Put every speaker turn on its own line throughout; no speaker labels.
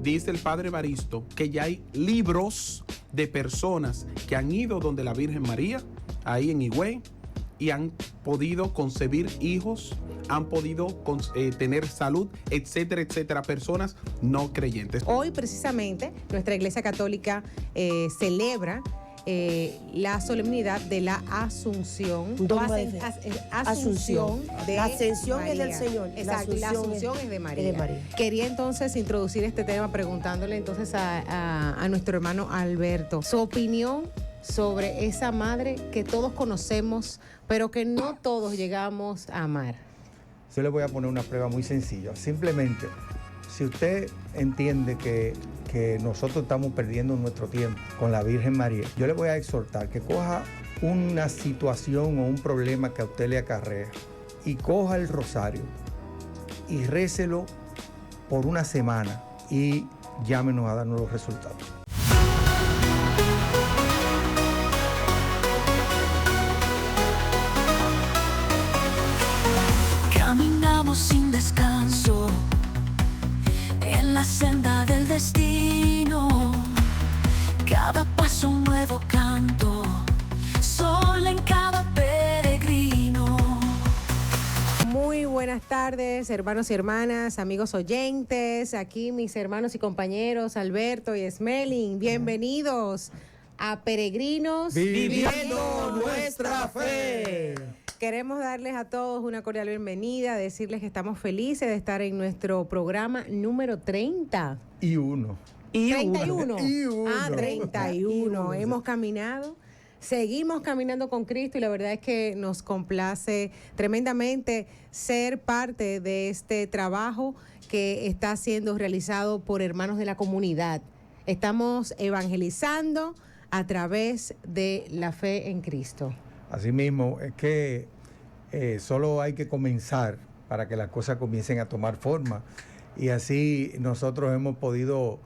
dice el padre Evaristo que ya hay libros de personas que han ido donde la Virgen María, ahí en Higüey, y han podido concebir hijos, han podido tener salud, etcétera, etcétera, personas no creyentes.
Hoy precisamente nuestra Iglesia Católica celebra la solemnidad de la Asunción.
Asunción.
De
la ascensión
María.
es del Señor.
Exacto, la Asunción es de María. Quería entonces introducir este tema preguntándole entonces a nuestro hermano Alberto su opinión sobre esa madre que todos conocemos, pero que no todos llegamos a amar.
Yo le voy a poner una prueba muy sencilla. Simplemente, si usted entiende que nosotros estamos perdiendo nuestro tiempo con la Virgen María, yo le voy a exhortar que coja una situación o un problema que a usted le acarrea y coja el rosario y récelo por una semana y llámenos a darnos los resultados.
Caminamos sin descanso en la senda del destino. Cada paso un nuevo canto, sol en cada peregrino.
Muy buenas tardes, hermanos y hermanas, amigos oyentes. Aquí mis hermanos y compañeros Alberto y Esmelin. Bienvenidos a Peregrinos
Viviendo nuestra fe.
Queremos darles a todos una cordial bienvenida, decirles que estamos felices de estar en nuestro programa número 30.
Y uno.
31.
Y uno.
31. Hemos caminado, seguimos caminando con Cristo y la verdad es que nos complace tremendamente ser parte de este trabajo que está siendo realizado por hermanos de la comunidad. Estamos evangelizando a través de la fe en Cristo.
Asimismo, es que solo hay que comenzar para que las cosas comiencen a tomar forma. Y así nosotros hemos podido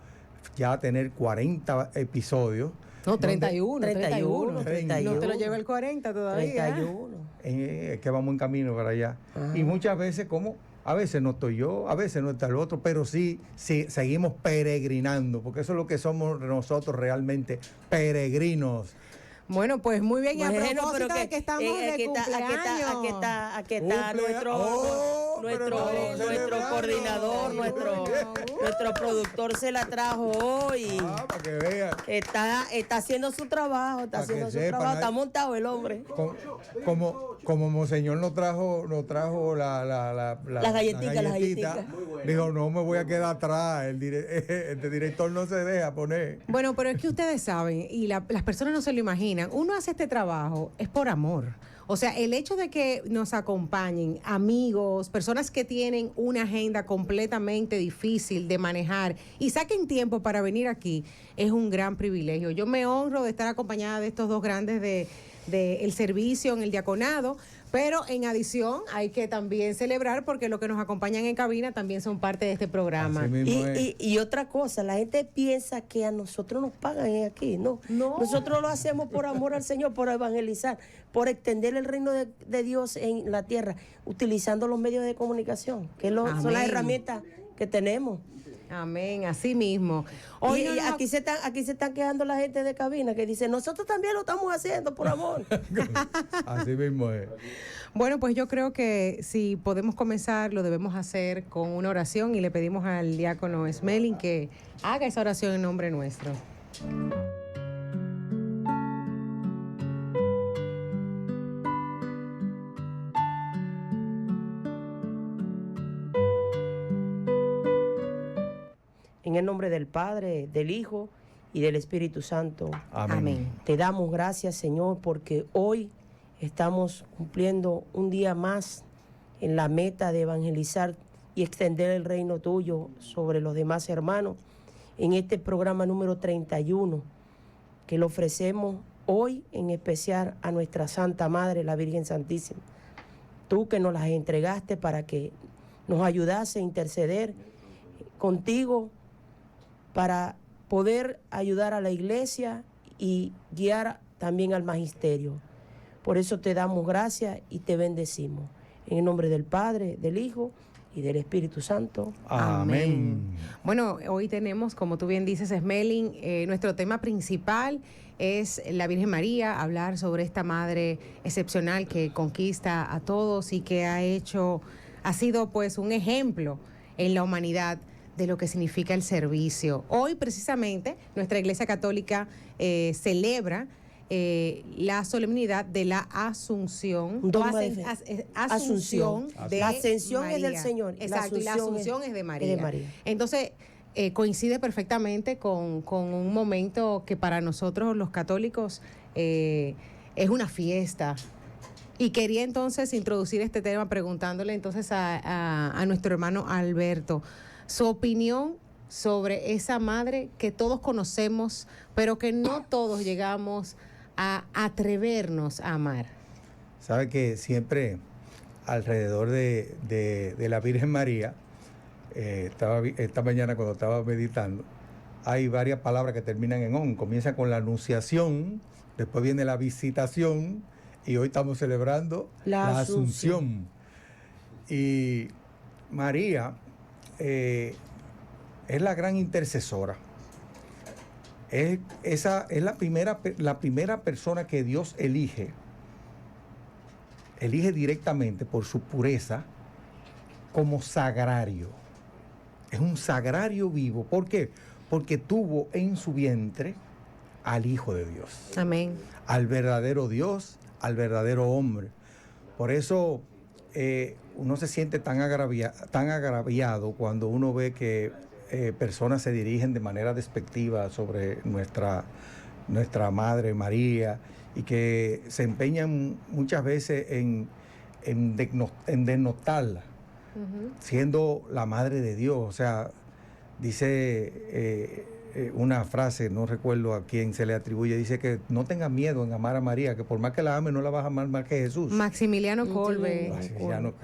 ya tener 40 episodios.
No, 31. No
31.
te lo lleva el 40 todavía.
31.
Es que vamos en camino para allá. Y muchas veces, a veces no estoy yo, a veces no está el otro, pero sí seguimos peregrinando, porque eso es lo que somos nosotros realmente, peregrinos.
Bueno, pues muy bien, y a
Bueno,
propósito
pero
de que estamos de cumpleaños.
Aquí está nuestro coordinador, nuestro productor se la trajo hoy.
Para que vean.
Está haciendo su trabajo, está montado el hombre.
Como Monseñor nos trajo
Las galletitas.
Dijo, no me voy a quedar atrás, el director no se deja poner.
Bueno, pero es que ustedes saben, y las personas no se lo imaginan, uno hace este trabajo es por amor. O sea, el hecho de que nos acompañen amigos, personas que tienen una agenda completamente difícil de manejar y saquen tiempo para venir aquí, es un gran privilegio. Yo me honro de estar acompañada de estos dos grandes del servicio en el diaconado, pero en adición hay que también celebrar porque los que nos acompañan en cabina también son parte de este programa.
Y otra cosa, la gente piensa que a nosotros nos pagan aquí, no. Nosotros lo hacemos por amor al Señor, por evangelizar, por extender el reino de Dios en la tierra, utilizando los medios de comunicación, que son las herramientas que tenemos.
Amén, así mismo.
Hoy aquí se están quejando la gente de cabina que dice, nosotros también lo estamos haciendo por amor.
Así mismo es.
Bueno, pues yo creo que si podemos comenzar, lo debemos hacer con una oración y le pedimos al diácono Esmelin que haga esa oración en nombre nuestro.
En el nombre del Padre, del Hijo y del Espíritu Santo.
Amén.
Te damos gracias, Señor, porque hoy estamos cumpliendo un día más en la meta de evangelizar y extender el reino tuyo sobre los demás hermanos en este programa número 31 que lo ofrecemos hoy en especial a nuestra Santa Madre, la Virgen Santísima. Tú que nos las entregaste para que nos ayudase a interceder contigo para poder ayudar a la iglesia y guiar también al magisterio. Por eso te damos gracias y te bendecimos. En el nombre del Padre, del Hijo y del Espíritu Santo.
Amén.
Bueno, hoy tenemos, como tú bien dices, Smelling, nuestro tema principal es la Virgen María, hablar sobre esta madre excepcional que conquista a todos y que ha sido pues un ejemplo en la humanidad de lo que significa el servicio. Hoy precisamente nuestra Iglesia Católica celebra la solemnidad de la Asunción.
Un dogma de fe.
Asunción de
La ascensión
María.
es del Señor.
Exacto, y la Asunción es de María.
es de María.
Entonces, coincide perfectamente con un momento que para nosotros los católicos es una fiesta. Y quería entonces introducir este tema preguntándole entonces a nuestro hermano Alberto su opinión sobre esa madre que todos conocemos, pero que no todos llegamos a atrevernos a amar.
Sabe que siempre alrededor de la Virgen María, esta mañana cuando estaba meditando, hay varias palabras que terminan en on. Comienza con la anunciación, después viene la visitación y hoy estamos celebrando la Asunción. Y María es la gran intercesora. Es la primera persona que Dios elige directamente por su pureza como sagrario. Es un sagrario vivo. ¿Por qué? Porque tuvo en su vientre al Hijo de Dios.
Amén.
Al verdadero Dios, al verdadero hombre. Por eso uno se siente tan agraviado cuando uno ve que personas se dirigen de manera despectiva sobre nuestra Madre María y que se empeñan muchas veces en denotarla, siendo la Madre de Dios. O sea, dice una frase, no recuerdo a quién se le atribuye, dice que no tengas miedo en amar a María, que por más que la ame no la vas a amar más que Jesús.
Maximiliano Kolbe,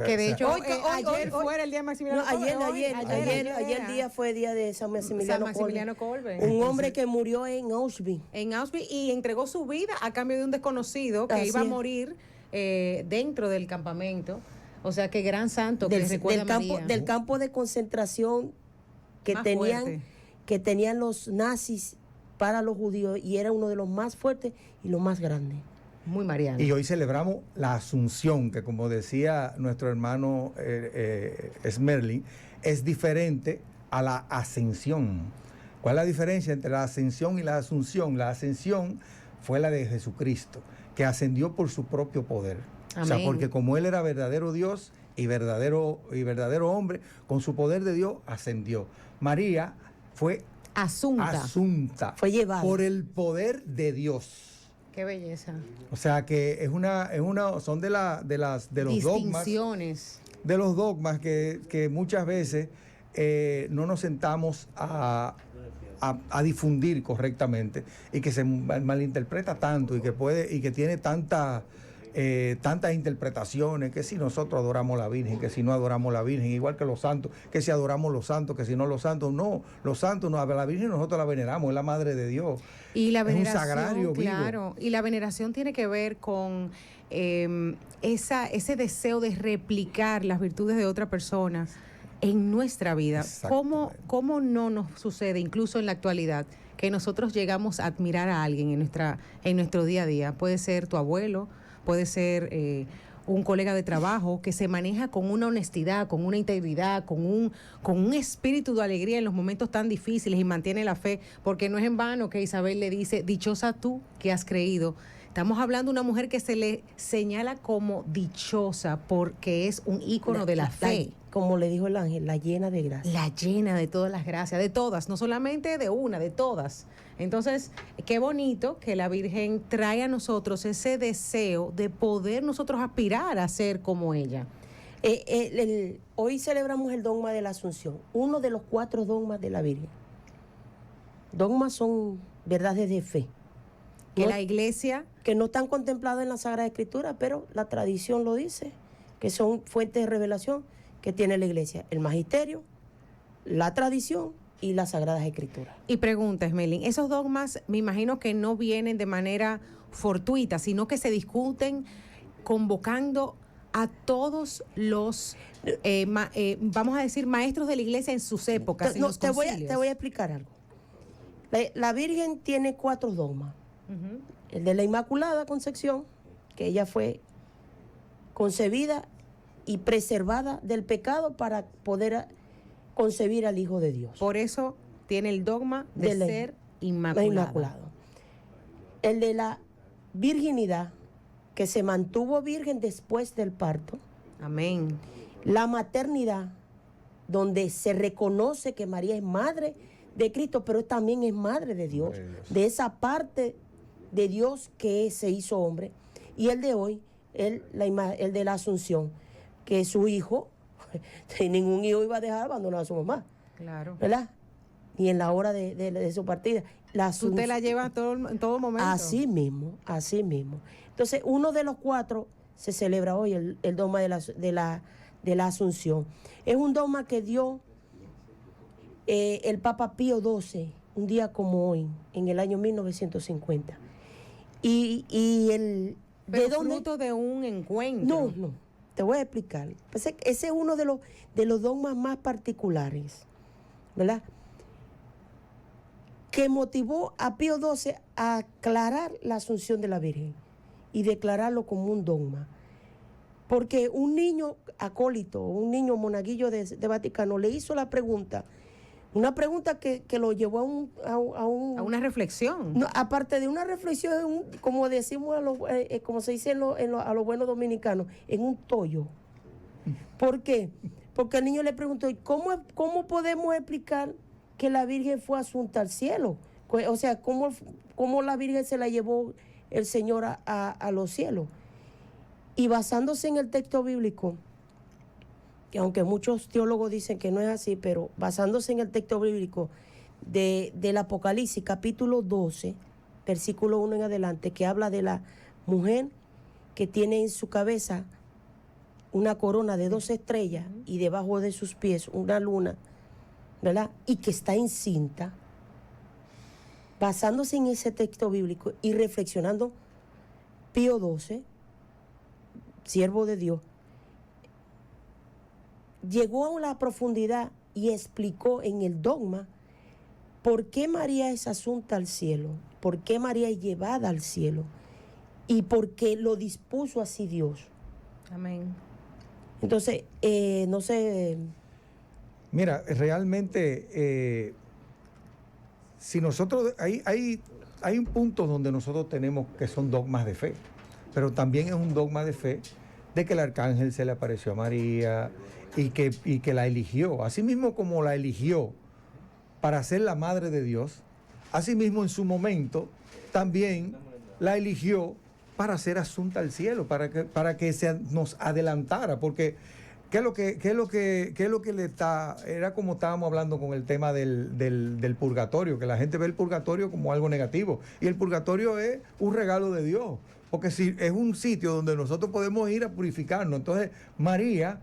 que de hecho ayer fue el día de Maximiliano Kolbe.
Ayer día fue día de San Maximiliano Kolbe. Un hombre que murió en Auschwitz.
Y entregó su vida a cambio de un desconocido que iba a morir dentro del campamento. O sea, qué gran santo que recuerda a María.
Del campo de concentración que tenían los nazis para los judíos, y era uno de los más fuertes y los más grandes.
Muy mariano.
Y hoy celebramos la Asunción, que como decía nuestro hermano Smerling, es diferente a la ascensión. ¿Cuál es la diferencia entre la ascensión y la asunción? La ascensión fue la de Jesucristo, que ascendió por su propio poder. Amén. O sea, porque como Él era verdadero Dios y verdadero hombre, con su poder de Dios ascendió. María fue asunta,
fue llevada
por el poder de Dios.
Qué belleza.
O sea que son de los
distinciones.
De los dogmas que muchas veces no nos sentamos a difundir correctamente y que se malinterpreta tanto y que tiene tantas interpretaciones, que si nosotros adoramos a la Virgen, que si no adoramos a la Virgen, igual que los santos, que si adoramos los santos, que si no los santos. No, los santos, no, a la Virgen nosotros la veneramos, es la Madre de Dios.
Y la veneración,
es un sagrario
claro, vivo. Y la veneración tiene que ver con ese deseo de replicar las virtudes de otra persona en nuestra vida. ¿Cómo no nos sucede, incluso en la actualidad, que nosotros llegamos a admirar a alguien en nuestro día a día? Puede ser tu abuelo, puede ser un colega de trabajo que se maneja con una honestidad, con una integridad, con un espíritu de alegría en los momentos tan difíciles y mantiene la fe, porque no es en vano que Isabel le dice, dichosa tú que has creído. Estamos hablando de una mujer que se le señala como dichosa porque es un ícono de la fe.
Como le dijo el ángel, la llena de gracia.
La llena de todas las gracias, de todas, no solamente de una, de todas. Entonces, qué bonito que la Virgen trae a nosotros ese deseo de poder nosotros aspirar a ser como ella.
Hoy celebramos el dogma de la Asunción, uno de los 4 dogmas de la Virgen. Dogmas son verdades de fe.
Que la Iglesia...
Que no están contempladas en la Sagrada Escritura, pero la tradición lo dice, que son fuentes de revelación que tiene la Iglesia, el magisterio, la tradición y las Sagradas Escrituras.
Y pregunta, Smelling, esos dogmas me imagino que no vienen de manera fortuita, sino que se discuten convocando a todos los, vamos a decir, maestros de la iglesia en sus épocas. En los
te voy
concilios.
a explicar algo. La Virgen tiene 4 dogmas.
Ujú.
El de la Inmaculada Concepción, que ella fue concebida y preservada del pecado para poder concebir al Hijo de Dios.
Por eso tiene el dogma de
De la-
ser
La
inmaculada.
Inmaculado. El de la virginidad, que se mantuvo virgen después del parto.
Amén.
La maternidad, donde se reconoce que María es madre de Cristo, pero también es madre de Dios, de esa parte de Dios que se hizo hombre. Y el de hoy, el de la Asunción, que su hijo, ningún hijo iba a dejar abandonado a su mamá,
Claro.
¿verdad? Y en la hora de su partida.
Tú te la llevas en todo momento.
Así mismo, así mismo. Entonces, uno de los 4 se celebra hoy, el dogma de la Asunción. Es un dogma que dio el Papa Pío XII, un día como hoy, en el año 1950. Y el...
Pero
¿de dónde?
fruto de un encuentro.
No, te voy a explicar. Pues ese es uno de los dogmas más particulares, ¿verdad? Que motivó a Pío XII a aclarar la Asunción de la Virgen y declararlo como un dogma. Porque un niño acólito, un niño monaguillo de Vaticano le hizo la pregunta, una pregunta que lo llevó a
una reflexión.
no, aparte de una reflexión, como decimos, como se dice a los buenos dominicanos, en un tollo. ¿Por qué? Porque el niño le preguntó, ¿cómo podemos explicar que la Virgen fue asunta al cielo? O sea, ¿cómo la Virgen se la llevó el Señor a los cielos? Y basándose en el texto bíblico, que aunque muchos teólogos dicen que no es así, pero basándose en el texto bíblico del Apocalipsis, capítulo 12, versículo 1 en adelante, que habla de la mujer que tiene en su cabeza una corona de 2 estrellas y debajo de sus pies una luna, ¿verdad? Y que está encinta, basándose en ese texto bíblico y reflexionando, Pío XII, siervo de Dios, llegó a la profundidad y explicó en el dogma por qué María es asunta al cielo, por qué María es llevada al cielo y por qué lo dispuso así Dios.
Amén.
Entonces, no sé.
Mira, realmente, si nosotros, hay un punto donde nosotros tenemos que son dogmas de fe, pero también es un dogma de fe de que el arcángel se le apareció a María y que la eligió, así mismo como la eligió para ser la madre de Dios, así mismo en su momento también la eligió para ser asunta al cielo, para que nos adelantara, porque ¿qué es lo que le está? Era como estábamos hablando con el tema del purgatorio, que la gente ve el purgatorio como algo negativo, y el purgatorio es un regalo de Dios, porque si es un sitio donde nosotros podemos ir a purificarnos. Entonces María,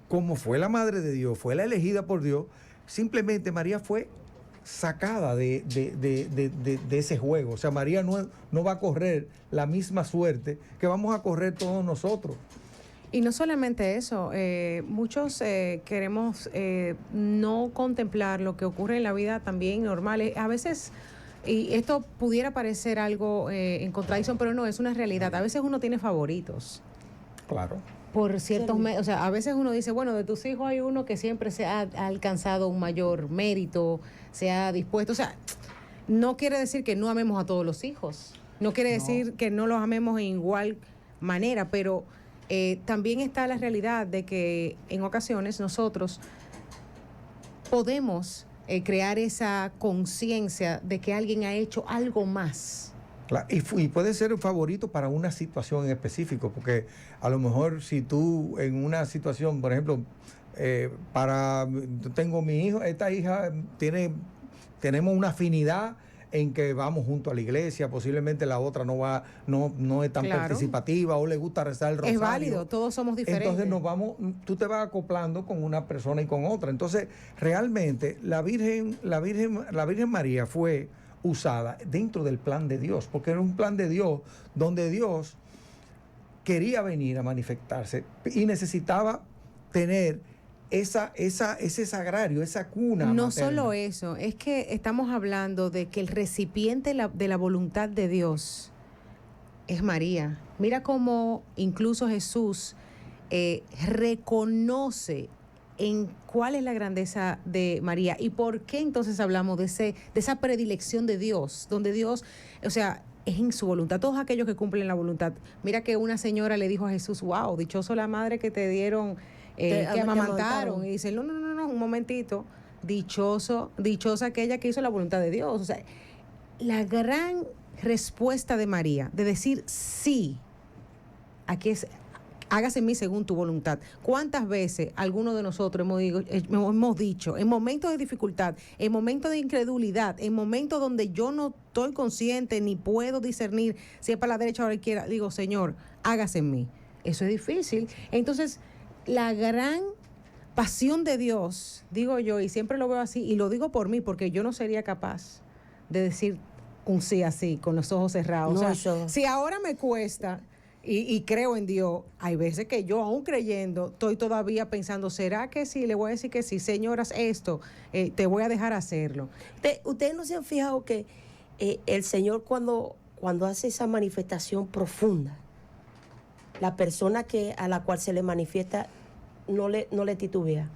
como fue la madre de Dios, fue la elegida por Dios, simplemente María fue sacada de ese juego. O sea, María no va a correr la misma suerte que vamos a correr todos nosotros.
Y no solamente eso, muchos queremos no contemplar lo que ocurre en la vida también normal. A veces, y esto pudiera parecer algo en contradicción, pero no, es una realidad. A veces uno tiene favoritos.
Claro.
Por ciertos medios, o sea, a veces uno dice, bueno, de tus hijos hay uno que siempre se ha alcanzado un mayor mérito, se ha dispuesto, o sea, no quiere decir que no amemos a todos los hijos, no quiere decir que no los amemos en igual manera, pero también está la realidad de que en ocasiones nosotros podemos crear esa conciencia de que alguien ha hecho algo más.
Claro, y puede ser un favorito para una situación en específico, porque a lo mejor si tú en una situación, por ejemplo, tengo mi hijo, esta hija tenemos una afinidad en que vamos junto a la iglesia, posiblemente la otra no es tan participativa o le gusta rezar el rosario.
Es válido, todos somos diferentes.
Entonces tú te vas acoplando con una persona y con otra. Entonces, realmente la Virgen María fue usada dentro del plan de Dios, porque era un plan de Dios donde Dios quería venir a manifestarse y necesitaba tener ese sagrario, esa cuna
No
materna.
solo eso, es que estamos hablando de que el recipiente de la voluntad de Dios es María. Mira cómo incluso Jesús reconoce en cuál es la grandeza de María y por qué entonces hablamos de esa predilección de Dios, donde Dios, o sea, es en su voluntad, todos aquellos que cumplen la voluntad. Mira que una señora le dijo a Jesús, wow, dichoso la madre que te dieron, que amamantaron. Y dice, no, un momentito, dichosa aquella que hizo la voluntad de Dios. O sea, la gran respuesta de María, de decir sí, aquí es, hágase en mí según tu voluntad. ¿Cuántas veces algunos de nosotros hemos dicho, en momentos de dificultad, en momentos de incredulidad, en momentos donde yo no estoy consciente ni puedo discernir si es para la derecha o la izquierda, digo, Señor, hágase en mí? Eso es difícil. Entonces, la gran pasión de Dios, digo yo, y siempre lo veo así, y lo digo por mí, porque yo no sería capaz de decir un sí así, con los ojos cerrados.
No,
o sea,
eso.
si ahora me cuesta y creo en Dios, hay veces que yo, aún creyendo, estoy todavía pensando, ¿será que sí? Le voy a decir que sí, señoras, esto, te voy a dejar hacerlo.
Ustedes no se han fijado que el Señor cuando hace esa manifestación profunda, la persona a la cual se le manifiesta no le titubea.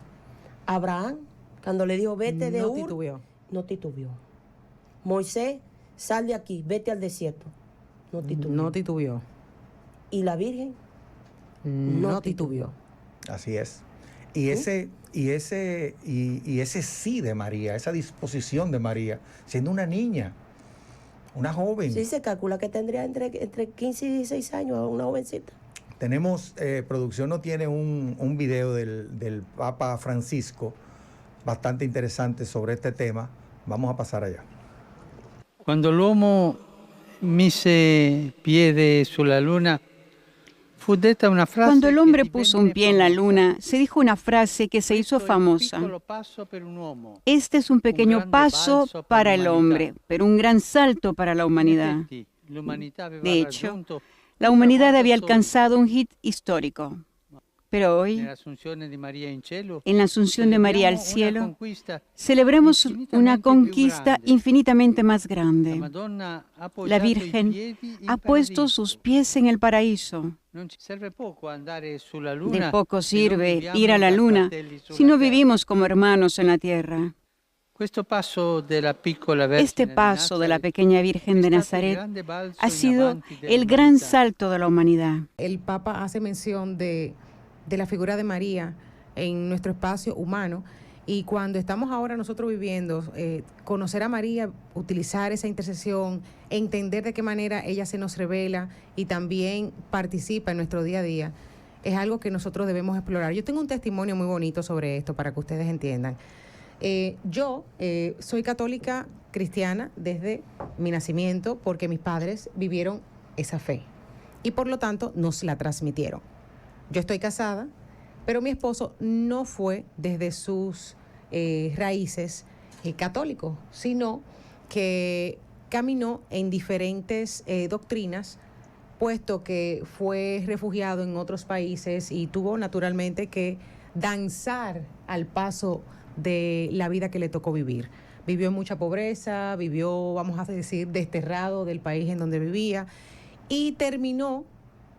Abraham, cuando le dijo, vete de
No
Ur,
titubeó.
no titubeó. Moisés, sal de aquí, vete al desierto. No titubeó.
No titubeó.
Y la Virgen
No titubeó.
Así es. Y ese sí de María, esa disposición de María, siendo una niña, una joven.
Sí, se calcula que tendría entre 15 y 16 años, una jovencita.
Tenemos, producción no tiene un video del Papa Francisco bastante interesante sobre este tema. Vamos a pasar allá.
Quando l'uomo mise piede sulla luna, fu detta una frase.
Cuando el hombre
che
puso un pie en la luna, se dijo una frase que se hizo famosa. Este es un pequeño paso para el hombre, pero un gran salto para la humanidad. De hecho, la humanidad había alcanzado un hit histórico. Pero hoy, en la Asunción de María al cielo, celebremos una conquista infinitamente más grande. La Virgen ha puesto sus pies en el paraíso. De poco sirve ir a la luna si no vivimos como hermanos en la tierra. Este paso de la pequeña Virgen de Nazaret ha sido el gran salto de la humanidad.
El Papa hace mención de la figura de María en nuestro espacio humano, y cuando estamos ahora nosotros viviendo, conocer a María, utilizar esa intercesión, entender de qué manera ella se nos revela y también participa en nuestro día a día, es algo que nosotros debemos explorar. Yo tengo un testimonio muy bonito sobre esto para que ustedes entiendan. Yo soy católica cristiana desde mi nacimiento porque mis padres vivieron esa fe y por lo tanto nos la transmitieron. Yo estoy casada, pero mi esposo no fue desde sus raíces católicos, sino que caminó en diferentes doctrinas, puesto que fue refugiado en otros países y tuvo naturalmente que danzar al paso de la vida que le tocó vivir. Vivió en mucha pobreza, vivió, vamos a decir, desterrado del país en donde vivía y terminó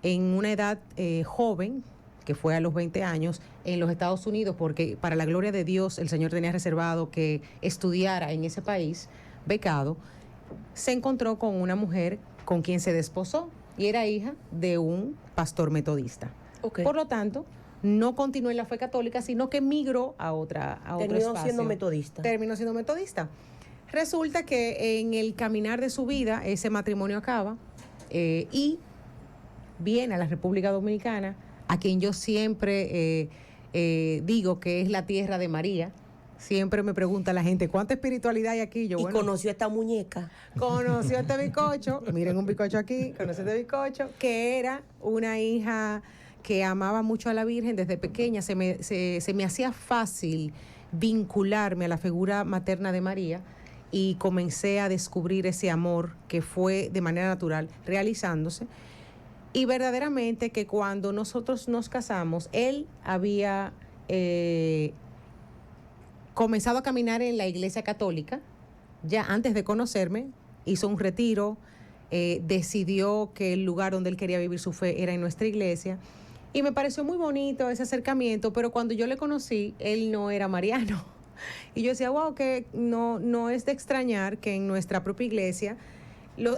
en una edad joven, que fue a los 20 años, en los Estados Unidos, porque para la gloria de Dios el Señor tenía reservado que estudiara en ese país, becado. Se encontró con una mujer con quien se desposó y era hija de un pastor metodista.
Okay.
Por lo tanto, no continuó en la fe católica, sino que migró a otro espacio.
Terminó siendo metodista.
Terminó siendo metodista. Resulta que en el caminar de su vida, ese matrimonio acaba y viene a la República Dominicana, a quien yo siempre digo que es la tierra de María. Siempre me pregunta la gente, ¿cuánta espiritualidad hay aquí? Yo,
bueno, conoció a esta muñeca.
Conoció a este bizcocho, miren un bizcocho aquí, conoció a este bizcocho, que era una hija que amaba mucho a la Virgen desde pequeña. Se me hacía fácil vincularme a la figura materna de María y comencé a descubrir ese amor que fue de manera natural realizándose. Y verdaderamente que cuando nosotros nos casamos, él había comenzado a caminar en la iglesia católica, ya antes de conocerme, hizo un retiro, decidió que el lugar donde él quería vivir su fe era en nuestra iglesia, y me pareció muy bonito ese acercamiento, pero cuando yo le conocí, él no era mariano. Y yo decía, wow, que no es de extrañar que en nuestra propia iglesia,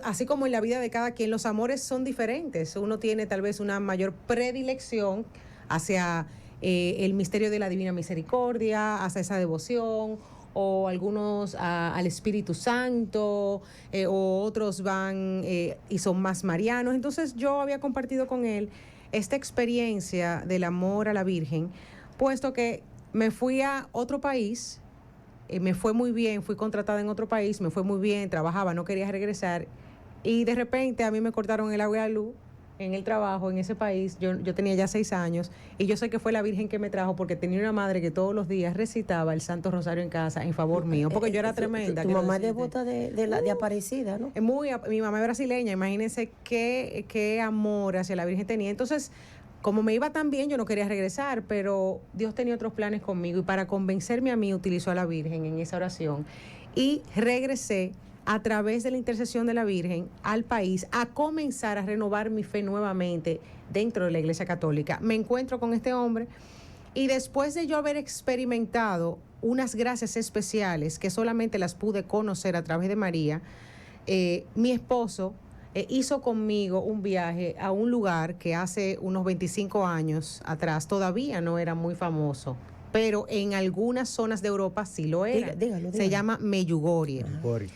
así como en la vida de cada quien, los amores son diferentes. Uno tiene tal vez una mayor predilección hacia el misterio de la Divina Misericordia, hacia esa devoción, o algunos al Espíritu Santo, o otros van y son más marianos. Entonces yo había compartido con él esta experiencia del amor a la Virgen, puesto que me fui a otro país, me fue muy bien, fui contratada en otro país, me fue muy bien, trabajaba, no quería regresar, y de repente a mí me cortaron el agua y la luz en el trabajo en ese país. Yo tenía ya 6 años, y yo sé que fue la Virgen que me trajo, porque tenía una madre que todos los días recitaba el Santo Rosario en casa en favor mío, porque yo era tremenda.
Tu mamá es devota de Aparecida, ¿no?
Mi mamá es brasileña, imagínense qué amor hacia la Virgen tenía. Entonces, como me iba tan bien, yo no quería regresar, pero Dios tenía otros planes conmigo, y para convencerme a mí utilizó a la Virgen en esa oración, y regresé a través de la intercesión de la Virgen al país a comenzar a renovar mi fe nuevamente dentro de la Iglesia Católica. Me encuentro con este hombre, y después de yo haber experimentado unas gracias especiales que solamente las pude conocer a través de María, mi esposo hizo conmigo un viaje a un lugar que hace unos 25 años atrás todavía no era muy famoso, pero en algunas zonas de Europa sí lo era.
Dígalo.
Se llama Medjugorje.
Gori.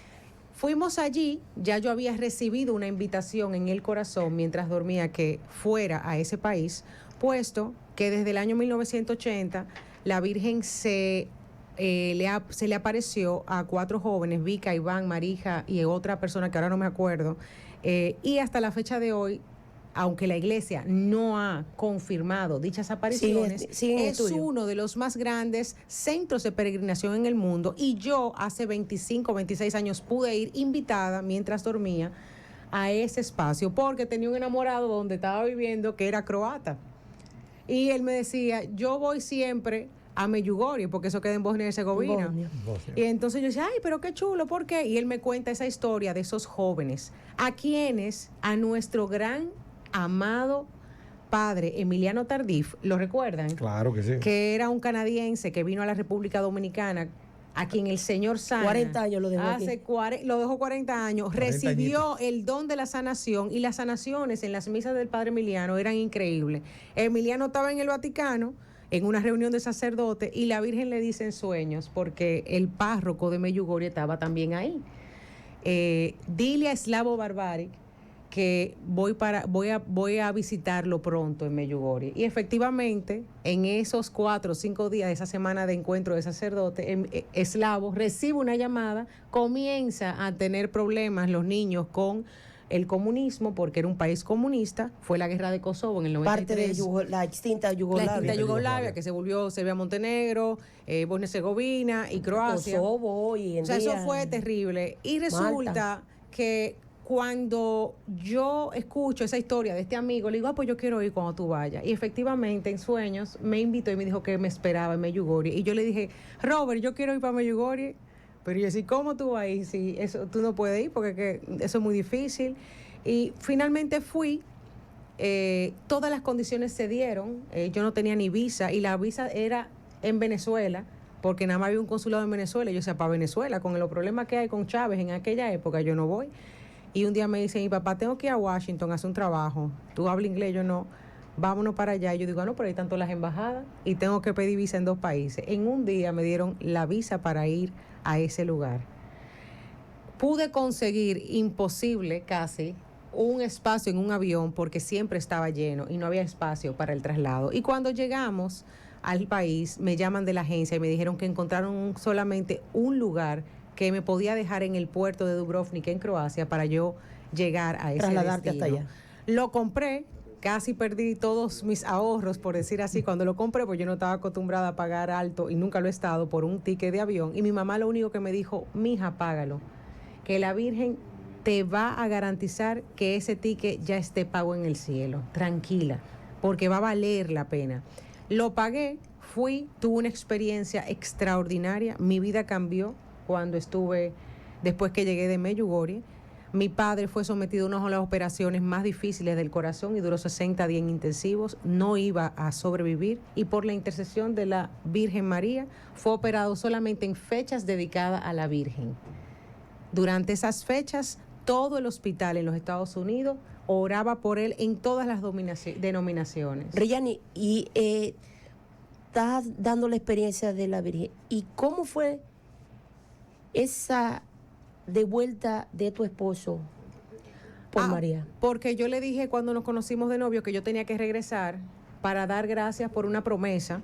Fuimos allí, ya yo había recibido una invitación en el corazón mientras dormía que fuera a ese país, puesto que desde el año 1980 la Virgen se le apareció a 4 jóvenes, Vika, Iván, Marija y otra persona que ahora no me acuerdo, y hasta la fecha de hoy, aunque la iglesia no ha confirmado dichas apariciones, es uno de los más grandes centros de peregrinación en el mundo, y yo hace 25, 26 años pude ir invitada mientras dormía a ese espacio, porque tenía un enamorado donde estaba viviendo que era croata, y él me decía, yo voy siempre a Medjugorje, porque eso queda en Bosnia y Herzegovina. Y entonces yo decía, ay, pero qué chulo, ¿por qué? Y él me cuenta esa historia de esos jóvenes, a nuestro gran amado padre Emiliano Tardif, ¿lo recuerdan?
Claro que sí.
Que era un canadiense que vino a la República Dominicana, a quien el Señor sana.
40 años lo dejó
Lo dejó 40 años.
40
recibió
añitos.
el don de la sanación, y las sanaciones en las misas del padre Emiliano eran increíbles. Emiliano estaba en el Vaticano en una reunión de sacerdotes, y la Virgen le dice en sueños, porque el párroco de Medjugorje estaba también ahí, dile a Slavo Barbaric que voy a visitarlo pronto en Medjugorje. Y efectivamente, en esos 4 o 5 días de esa semana de encuentro de sacerdote, Slavo recibe una llamada, comienza a tener problemas los niños con el comunismo, porque era un país comunista, fue la guerra de Kosovo en el 93.
Parte de la extinta Yugoslavia.
La extinta Yugoslavia, que se volvió Serbia-Montenegro, Bosnia-Herzegovina y Croacia.
Kosovo hoy en
o sea,
día.
eso fue terrible. Y resulta que cuando yo escucho esa historia de este amigo, le digo, pues yo quiero ir cuando tú vayas. Y efectivamente, en sueños, me invitó y me dijo que me esperaba en Medjugorje. Y yo le dije, Robert, yo quiero ir para Medjugorje. Pero yo decía, ¿cómo tú vas a ir? Si eso, tú no puedes ir, porque eso es muy difícil. Y finalmente fui. Todas las condiciones se dieron. Yo no tenía ni visa, y la visa era en Venezuela, porque nada más había un consulado en Venezuela. Yo decía, para Venezuela, con los problemas que hay con Chávez en aquella época, yo no voy. Y un día me dice, mi papá, tengo que ir a Washington a hacer un trabajo. Tú hablas inglés, yo no. Vámonos para allá. Y yo digo, no, pero hay tanto las embajadas y tengo que pedir visa en 2 países. En un día me dieron la visa para ir a ese lugar. Pude conseguir, imposible casi, un espacio en un avión, porque siempre estaba lleno y no había espacio para el traslado. Y cuando llegamos al país, me llaman de la agencia y me dijeron que encontraron solamente un lugar que me podía dejar en el puerto de Dubrovnik, en Croacia, para yo llegar a ese
Trasladarte
destino.
hasta allá.
Lo compré, casi perdí todos mis ahorros, por decir así, cuando lo compré, pues yo no estaba acostumbrada a pagar alto, y nunca lo he estado, por un ticket de avión. Y mi mamá lo único que me dijo, mija, págalo, que la Virgen te va a garantizar que ese ticket ya esté pago en el cielo. Tranquila, porque va a valer la pena. Lo pagué, fui, tuve una experiencia extraordinaria. Mi vida cambió cuando después que llegué de Medjugorje. Mi padre fue sometido a una de las operaciones más difíciles del corazón y duró 60 días en intensivos. No iba a sobrevivir y por la intercesión de la Virgen María fue operado solamente en fechas dedicadas a la Virgen. Durante esas fechas, todo el hospital en los Estados Unidos oraba por él en todas las denominaciones.
Reyani, y estás dando la experiencia de la Virgen. ¿Y cómo fue esa de vuelta de tu esposo por María?
Porque yo le dije cuando nos conocimos de novio que yo tenía que regresar para dar gracias por una promesa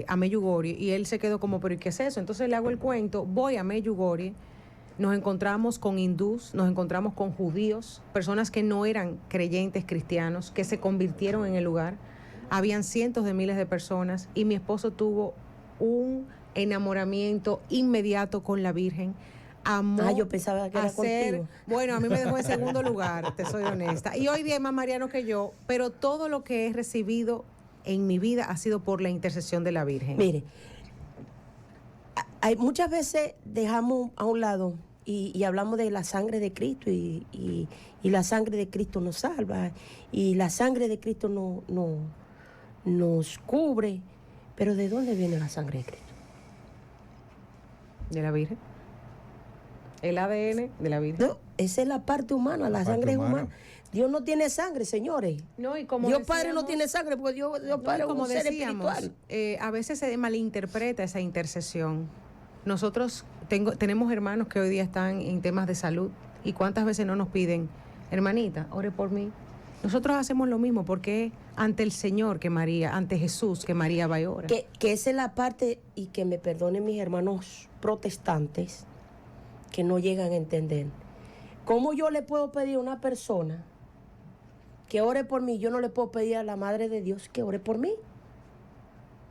a Medjugorje, y él se quedó como, pero ¿y qué es eso? Entonces le hago el cuento, voy a Medjugorje, nos encontramos con hindús, nos encontramos con judíos, personas que no eran creyentes cristianos, que se convirtieron en el lugar. Habían cientos de miles de personas y mi esposo tuvo un enamoramiento inmediato con la Virgen. Amó
yo pensaba que era contigo.
Bueno, a mí me dejó en segundo lugar, te soy honesta. Y hoy día es más mariano que yo, pero todo lo que he recibido en mi vida ha sido por la intercesión de la Virgen.
Mire, muchas veces dejamos a un lado y hablamos de la sangre de Cristo y la sangre de Cristo nos salva y la sangre de Cristo nos cubre. Pero ¿de dónde viene la sangre de Cristo?
De la Virgen. El ADN de la Virgen.
No, esa es la parte humana, la sangre es humana. Dios no tiene sangre, señores.
No, y como
Dios Padre no tiene sangre porque Dios Padre es un ser espiritual.
A veces se malinterpreta esa intercesión. Nosotros tenemos hermanos que hoy día están en temas de salud y cuántas veces no nos piden, hermanita, ore por mí. Nosotros hacemos lo mismo porque ante el Señor que María, ante Jesús que María va y ora.
Que esa es la parte, y que me perdonen mis hermanos protestantes que no llegan a entender. ¿Cómo yo le puedo pedir a una persona que ore por mí? Yo no le puedo pedir a la Madre de Dios que ore por mí.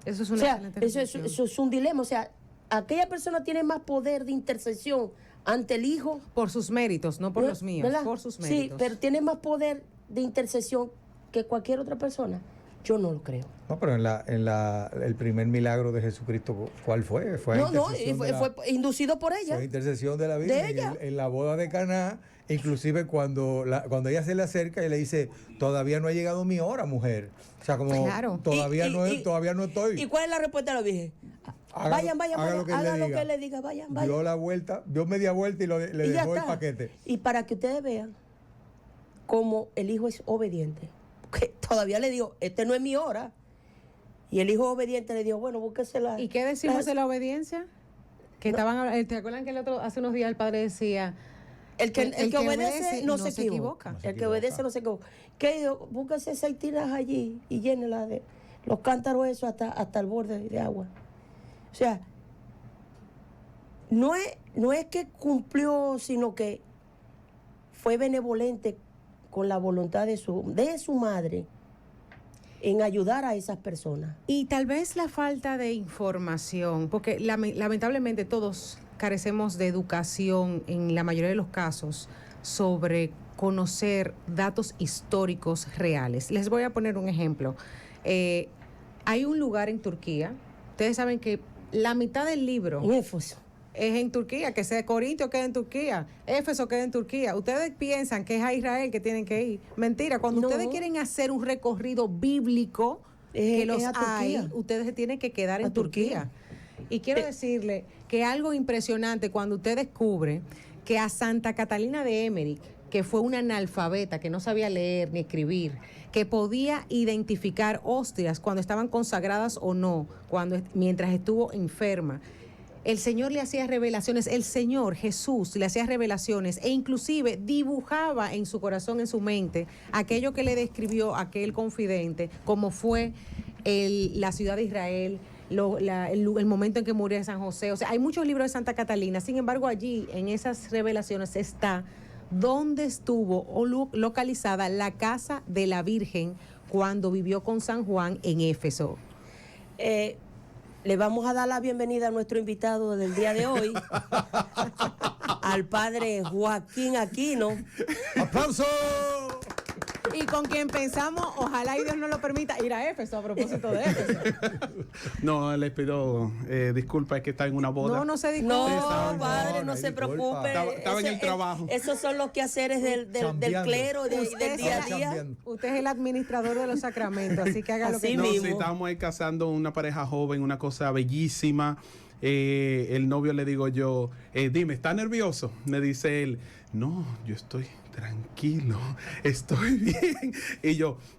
Eso es una excelente reflexión.
Eso es un dilema. O sea, aquella persona tiene más poder de intercesión ante el Hijo.
Por sus méritos, no por los míos,
¿verdad?
por sus méritos.
Sí, pero tiene más poder de intercesión que cualquier otra persona. Yo no lo creo.
No, pero el primer milagro de Jesucristo, ¿cuál fue? Fue
inducido por ella.
Fue intercesión de la Virgen.
De ella.
En la boda de Caná, inclusive cuando ella se le acerca y le dice, todavía no ha llegado mi hora, mujer. O sea, como
claro.
todavía no estoy.
¿Y cuál es la respuesta de la Virgen? Vayan, haga lo que él le diga, vayan.
Dio la vuelta, dio media vuelta y le dejó el paquete.
Y para que ustedes vean cómo el Hijo es obediente. Que todavía le digo, no es mi hora. Y el Hijo obediente le dijo, bueno, búsquesela.
¿Y qué decimos de la obediencia? Que estaban, ¿te acuerdan que hace unos días el padre decía, el que obedece no se equivoca?
El que obedece no se equivoca. ¿Qué dijo? Búsquese 6 tiras allí y llénela de los cántaros esos hasta el borde de agua. O sea, no es que cumplió, sino que fue benevolente con la voluntad de su madre en ayudar a esas personas.
Y tal vez la falta de información, porque lamentablemente todos carecemos de educación en la mayoría de los casos sobre conocer datos históricos reales. Les voy a poner un ejemplo. Hay un lugar en Turquía, ustedes saben que la mitad del libro
en Éfeso
es en Turquía, que sea Corinto queda en Turquía, Éfeso queda en Turquía. Ustedes piensan que es a Israel que tienen que ir. Mentira, cuando ustedes quieren hacer un recorrido bíblico, que los hay, ustedes se tienen que quedar en Turquía. Y quiero decirle que algo impresionante cuando usted descubre que a Santa Catalina de Emmerich, que fue una analfabeta, que no sabía leer ni escribir, que podía identificar hostias cuando estaban consagradas o no, mientras estuvo enferma, el Señor le hacía revelaciones, el Señor Jesús le hacía revelaciones e inclusive dibujaba en su corazón, en su mente, aquello que le describió aquel confidente, como fue la ciudad de Israel, el momento en que murió San José. O sea, hay muchos libros de Santa Catalina, sin embargo allí en esas revelaciones está dónde estuvo localizada la casa de la Virgen cuando vivió con San Juan en Éfeso.
Le vamos a dar la bienvenida a nuestro invitado del día de hoy, al padre Joaquín Aquino.
¡Aplauso!
Y con quien pensamos, ojalá y Dios nos lo permita, ir a Éfeso a propósito de Éfeso.
No, les pido disculpas, es que está en una boda.
No se disculpe.
No, padre, no se
disculpa.
preocupe.
Estaba en el trabajo.
Esos son los quehaceres del clero, del día a día.
Usted es el administrador de los sacramentos, así que haga lo que
Así
No,
mismo.
sí, estábamos ahí casando una pareja joven, una cosa bellísima. El novio le digo yo, dime, ¿está nervioso? Me dice él, no, yo estoy tranquilo, estoy bien.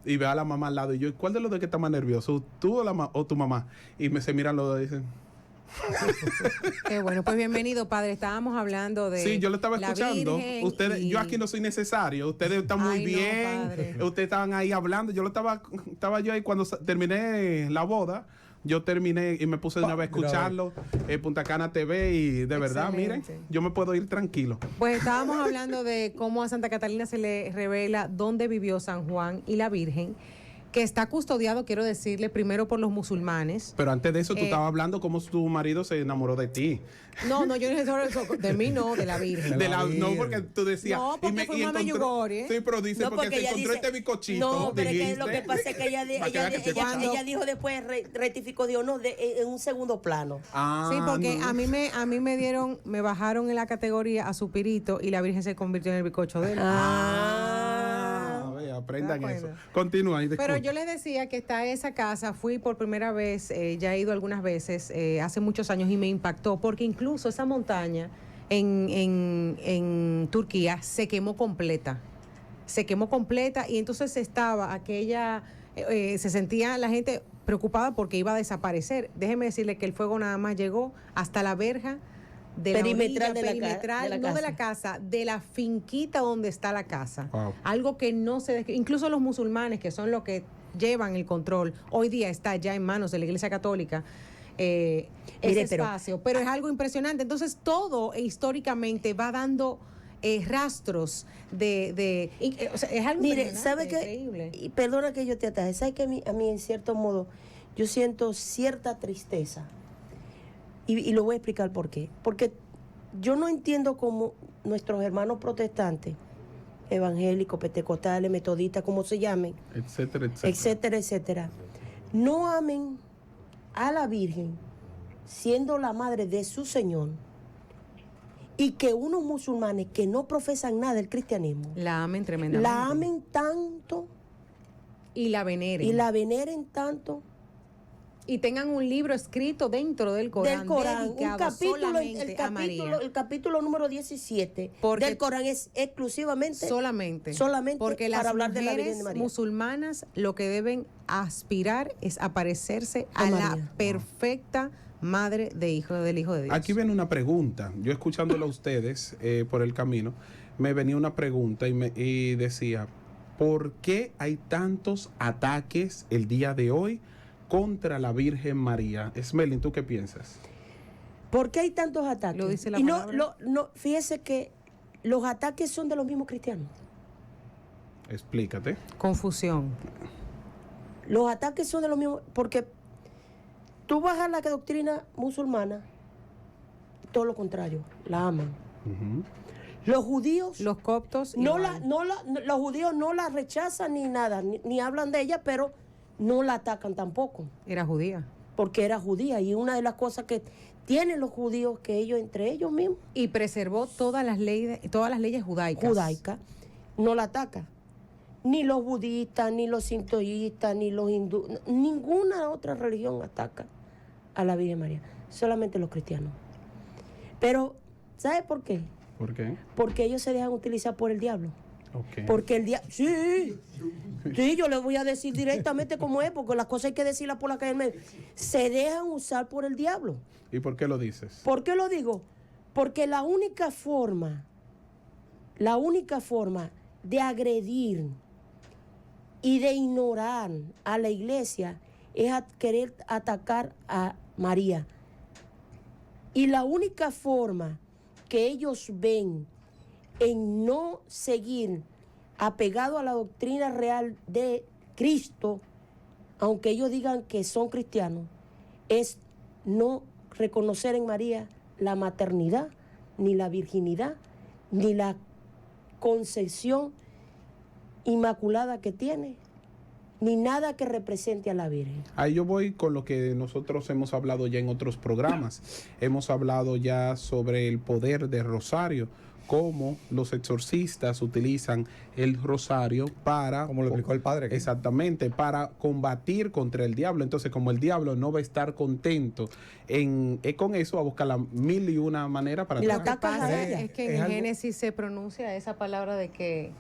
Y veo a la mamá al lado, y yo, ¿cuál de los dos que está más nervioso? ¿Tú o tu mamá? Y se miran los dos y dicen...
Qué bueno, pues bienvenido, padre. Estábamos hablando de.
Sí, yo lo estaba
la
escuchando.
Virgen
Ustedes,
y-
yo aquí no soy necesario. Ustedes están muy
Ay, no,
bien.
padre.
Ustedes estaban ahí hablando. Yo estaba yo ahí cuando terminé la boda. Yo terminé y me puse de una vez a escucharlo. Punta Cana TV y de verdad, miren,
Excelente.
yo me puedo ir tranquilo.
Pues estábamos hablando de cómo a Santa Catalina se le revela dónde vivió San Juan y la Virgen, que está custodiado, quiero decirle, primero por los musulmanes.
Pero antes de eso, tú estabas hablando cómo tu marido se enamoró de ti.
No, yo no dije sobre eso, de mí no, de la Virgen.
No, porque tú decías.
No, porque fuimos a Medjugorje.
Sí, pero dice,
No,
porque te
ella
encontró
dice-
este bicochito.
No, pero es que lo que
dijiste.
pasa es que ella dijo después, rectificó, dijo, no, en un segundo plano.
Ah,
Sí, porque
no.
a mí me bajaron en la categoría a su pirito y la Virgen se convirtió en el bicocho de él.
Ah, ve, aprendan
¿Te das
eso.
cuenta?
Continúa.
Pero yo les decía que está esa casa, fui por primera vez, ya he ido algunas veces, hace muchos años y me impactó, porque incluso esa montaña en Turquía se quemó completa. Se quemó completa y entonces estaba aquella, se sentía la gente preocupada porque iba a desaparecer. Déjeme decirle que el fuego nada más llegó hasta la verja de
Perimetral
la orilla,
de la
perimetral, no de la casa, de la finquita donde está la casa.
Wow.
Algo que no se... Incluso los musulmanes, que son los que llevan el control, hoy día está ya en manos de la Iglesia Católica, ese
Mire,
espacio. Pero es algo impresionante. Entonces, todo históricamente va dando rastros o sea, es algo
Mire,
impresionante,
¿sabe qué?
increíble.
Y perdona que yo te ataje. ¿Sabe que a mí, en cierto modo, yo siento cierta tristeza? Y lo voy a explicar por qué. Porque yo no entiendo cómo nuestros hermanos protestantes, evangélicos, pentecostales, metodistas, como se llamen,
Etcétera, etcétera.
etcétera, etcétera, no amen a la Virgen siendo la madre de su Señor, y que unos musulmanes que no profesan nada del cristianismo
La amen tremendamente.
la amen tanto
y la veneren.
y la veneren tanto.
Y tengan un libro escrito dentro del Corán,
Del Corán, un
dedicado
capítulo,
solamente a María.
el capítulo número 17
Porque-
del Corán es exclusivamente
Solamente.
para
Porque las
hablar de la Virgen
mujeres
de María.
musulmanas lo que deben aspirar es a parecerse
A
a
María.
la perfecta madre del Hijo de Dios.
Aquí viene una pregunta. Yo escuchándolo a ustedes por el camino, me venía una pregunta y decía, ¿por qué hay tantos ataques el día de hoy contra la Virgen María? Smelling, ¿tú qué piensas?
¿Por qué hay tantos ataques?
Lo dice la
y
palabra.
fíjese que los ataques son de los mismos cristianos.
Explícate.
Confusión.
Los ataques son de los mismos, porque tú vas a la doctrina musulmana, todo lo contrario, la aman.
Ujú.
Los judíos
Los coptos
los judíos no la rechazan ni nada, ni hablan de ella, pero no la atacan tampoco,
era judía.
porque era judía. Y una de las cosas que tienen los judíos, que ellos entre ellos mismos,
Y preservó todas las leyes judaicas.
judaica, no la ataca. Ni los budistas, ni los sintoístas, ni los hindúes, ninguna otra religión ataca a la Virgen María, solamente los cristianos. Pero, ¿sabe por qué?
¿Por qué?
Porque ellos se dejan utilizar por el diablo.
Ok.
Porque el diablo... Sí, yo le voy a decir directamente cómo es, porque las cosas hay que decirlas por la calle del medio. Se dejan usar por el diablo.
¿Y por qué lo dices?
¿Por qué lo digo? Porque la única forma de agredir y de ignorar a la iglesia es querer atacar a María. Y la única forma que ellos ven en no seguir apegado a la doctrina real de Cristo, aunque ellos digan que son cristianos, es no reconocer en María la maternidad, ni la virginidad, ni la concepción inmaculada que tiene, ni nada que represente a la Virgen.
Ahí yo voy con lo que nosotros hemos hablado ya en otros programas. Hemos hablado ya sobre el poder del rosario, cómo los exorcistas utilizan el rosario para...
Como lo explicó el padre.
Exactamente, para combatir contra el diablo. Entonces, como el diablo no va a estar contento con eso, va a buscar la mil y una manera para...
Y la
Lo que
ataca a
pasa
ella.
es que en
Es
el
algo-
Génesis se pronuncia esa palabra de que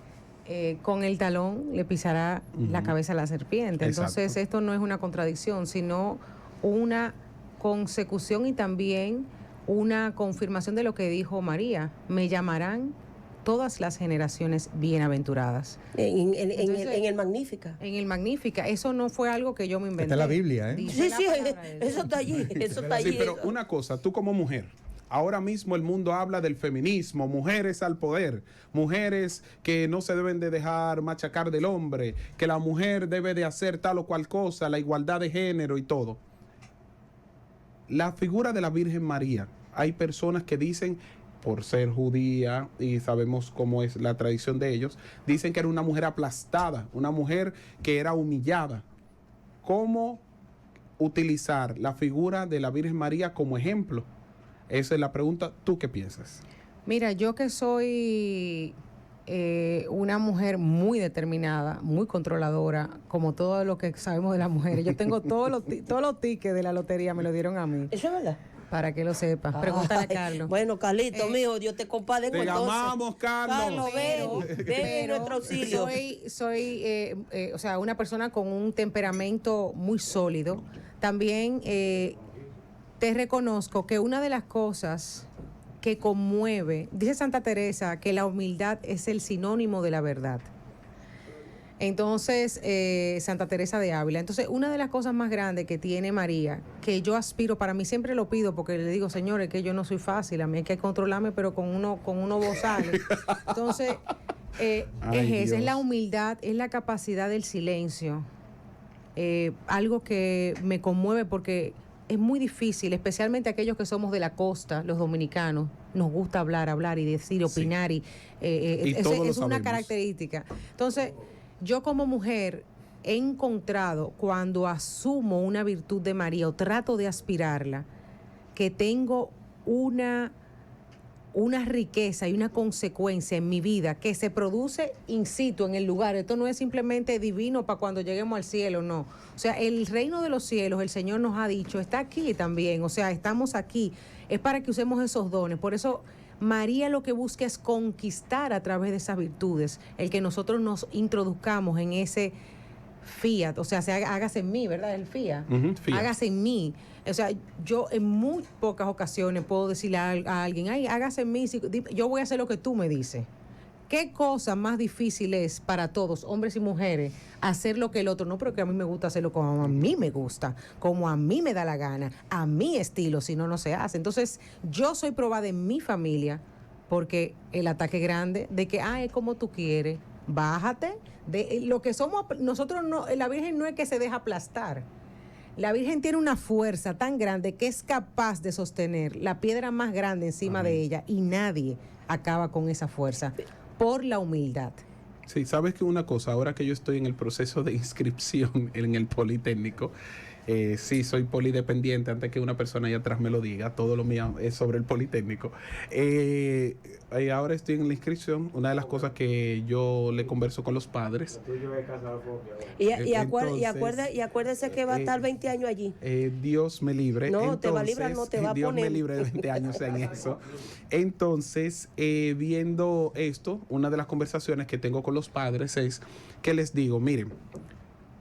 con el talón le pisará la cabeza a la serpiente. Entonces,
Exacto.
esto no es una contradicción, sino una consecución y también una confirmación de lo que dijo María. Me llamarán todas las generaciones bienaventuradas.
En el Magnífica.
En el Magnífica, eso no fue algo que yo me inventé.
Está en la Biblia, ¿eh?
Dice
Sí,
la
sí,
palabra de Dios.
eso está allí, eso está allí.
Sí, pero una cosa, tú como mujer, ahora mismo el mundo habla del feminismo, mujeres al poder, mujeres que no se deben de dejar machacar del hombre, que la mujer debe de hacer tal o cual cosa, la igualdad de género y todo. La figura de la Virgen María, hay personas que dicen, por ser judía, y sabemos cómo es la tradición de ellos, dicen que era una mujer aplastada, una mujer que era humillada. ¿Cómo utilizar la figura de la Virgen María como ejemplo? Esa es la pregunta. ¿Tú qué piensas?
Mira, yo que soy una mujer muy determinada, muy controladora, como todo lo que sabemos de las mujeres. Yo tengo todos los tickets de la lotería, me lo dieron a mí,
Eso es verdad.
para que lo sepas. Pregúntale a
Ay,
Carlos.
Bueno, Carlito, mío, Dios te compadezco.
Te
entonces.
llamamos, Carlos.
Ven en nuestro auxilio.
Soy o sea, una persona con un temperamento muy sólido. También te reconozco que una de las cosas que conmueve, dice Santa Teresa, que la humildad es el sinónimo de la verdad. Entonces, Santa Teresa de Ávila. Entonces, una de las cosas más grandes que tiene María, que yo aspiro, para mí siempre lo pido, porque le digo, señores, que yo no soy fácil, a mí hay que controlarme, pero con uno bozales. Entonces,
Ay,
es
Dios.
la humildad, es la capacidad del silencio. Algo que me conmueve porque es muy difícil, especialmente aquellos que somos de la costa, los dominicanos, nos gusta hablar y decir, opinar, y eso
todos lo
es una
sabemos.
característica. Entonces, yo como mujer he encontrado, cuando asumo una virtud de María o trato de aspirarla, que tengo una riqueza y una consecuencia en mi vida que se produce in situ, en el lugar. Esto no es simplemente divino para cuando lleguemos al cielo, no. O sea, el reino de los cielos, el Señor nos ha dicho, está aquí también. O sea, estamos aquí. Es para que usemos esos dones. Por eso María lo que busca es conquistar a través de esas virtudes, el que nosotros nos introduzcamos en ese fiat, o sea, hágase en mí, ¿verdad? El fiat.
Ujú, fiat.
Hágase en mí. O sea, yo en muy pocas ocasiones puedo decirle a alguien, ay, hágase en mí, yo voy a hacer lo que tú me dices. ¿Qué cosa más difícil es para todos, hombres y mujeres, hacer lo que el otro? No, pero que a mí me gusta hacerlo como a mí me gusta, como a mí me da la gana, a mi estilo, si no, no se hace. Entonces, yo soy probada en mi familia, porque el ataque grande de que, es como tú quieres, bájate. De lo que somos, nosotros no, la Virgen no es que se deja aplastar. La Virgen tiene una fuerza tan grande que es capaz de sostener la piedra más grande encima de ella, y nadie acaba con esa fuerza por la humildad.
Sí, sabes que una cosa, ahora que yo estoy en el proceso de inscripción en el Politécnico, sí, soy polidependiente, antes que una persona allá atrás me lo diga, todo lo mío es sobre el Politécnico. Ahora estoy en la inscripción, una de las cosas que yo le converso con los padres.
Y acuérdese que va a estar 20 años allí.
Dios me libre.
No, te va a librar, no te va a
Dios
poner.
me libre de 20 años en eso. Entonces, viendo esto, una de las conversaciones que tengo con los padres es que les digo, miren,